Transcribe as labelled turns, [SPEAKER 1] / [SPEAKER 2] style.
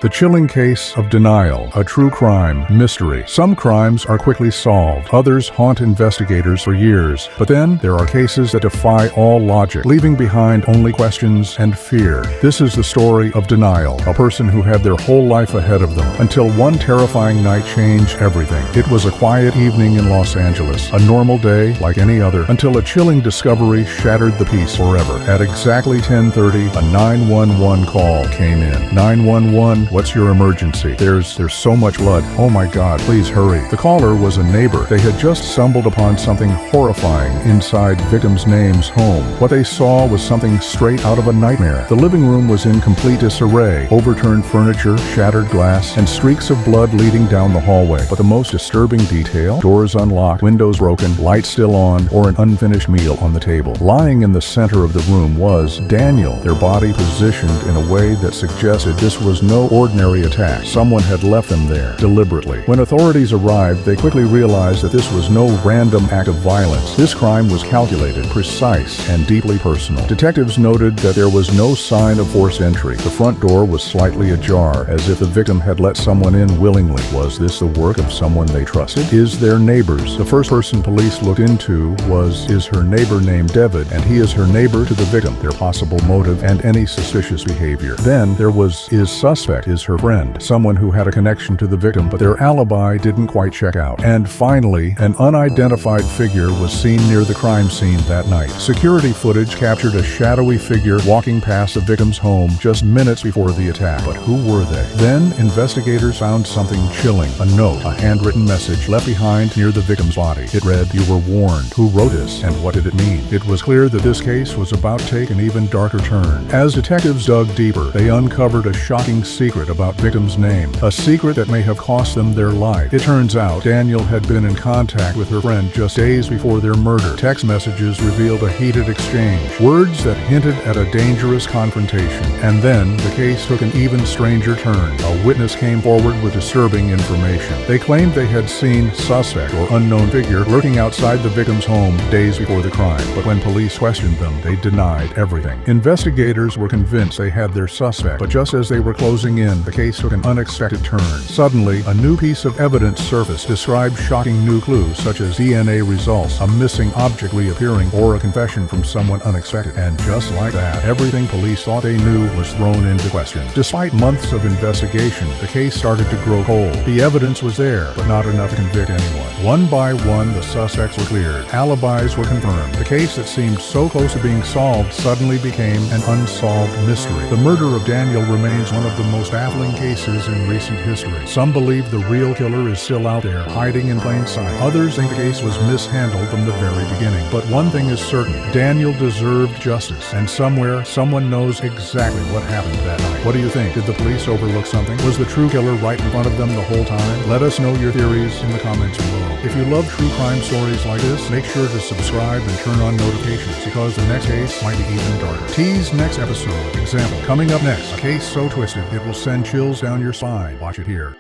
[SPEAKER 1] The chilling case of denial, a true crime mystery. Some crimes are quickly solved, others haunt investigators for years. But then there are cases that defy all logic, leaving behind only questions and fear. This is the story of denial, a person who had their whole life ahead of them, until one terrifying night changed everything. It was a quiet evening in Los Angeles, a normal day like any other, until a chilling discovery shattered the peace forever. At exactly 10:30, a 911 call came in. 911, what's your emergency? There's so much blood. Oh my God, please hurry. The caller was a neighbor. They had just stumbled upon something horrifying inside victim's name's home. What they saw was something straight out of a nightmare. The living room was in complete disarray. Overturned furniture, shattered glass, and streaks of blood leading down the hallway. But the most disturbing detail? Doors unlocked, windows broken, lights still on, or an unfinished meal on the table. Lying in the center of the room was Daniel, their body positioned in a way that suggested this was no ordinary attack. Someone had left them there, deliberately. When authorities arrived, they quickly realized that this was no random act of violence. This crime was calculated, precise, and deeply personal. Detectives noted that there was no sign of forced entry. The front door was slightly ajar, as if the victim had let someone in willingly. Was this the work of someone they trusted? Is their neighbors? The first person police looked into is her neighbor named David, and he is her neighbor to the victim, their possible motive, and any suspicious behavior. Then there was his suspect, is her friend, someone who had a connection to the victim, but their alibi didn't quite check out. And finally, an unidentified figure was seen near the crime scene that night. Security footage captured a shadowy figure walking past the victim's home just minutes before the attack. But who were they? Then, investigators found something chilling. A note, a handwritten message left behind near the victim's body. It read, "You were warned." Who wrote this, and what did it mean? It was clear that this case was about to take an even darker turn. As detectives dug deeper, they uncovered a shocking secret about victim's name, a secret that may have cost them their life. It turns out Daniel had been in contact with her friend just days before their murder. Text messages revealed a heated exchange, words that hinted at a dangerous confrontation. And then the case took an even stranger turn. A witness came forward with disturbing information. They claimed they had seen suspect or unknown figure lurking outside the victim's home days before the crime. But when police questioned them, they denied everything. Investigators were convinced they had their suspect, but just as they were closing in, the case took an unexpected turn. Suddenly, a new piece of evidence surfaced, described shocking new clues such as DNA results, a missing object reappearing, or a confession from someone unexpected. And just like that, everything police thought they knew was thrown into question. Despite months of investigation, the case started to grow cold. The evidence was there, but not enough to convict anyone. One by one, the suspects were cleared. Alibis were confirmed. The case that seemed so close to being solved suddenly became an unsolved mystery. The murder of Daniel remains one of the most baffling cases in recent history. Some believe the real killer is still out there, hiding in plain sight. Others think the case was mishandled from the very beginning. But one thing is certain, Daniel deserved justice, and somewhere, someone knows exactly what happened that night. What do you think? Did the police overlook something? Was the true killer right in front of them the whole time? Let us know your theories in the comments below. If you love true crime stories like this, make sure to subscribe and turn on notifications, because the next case might be even darker. Tease next episode. Example. Coming up next, a case so twisted it will send chills down your spine. Watch it here.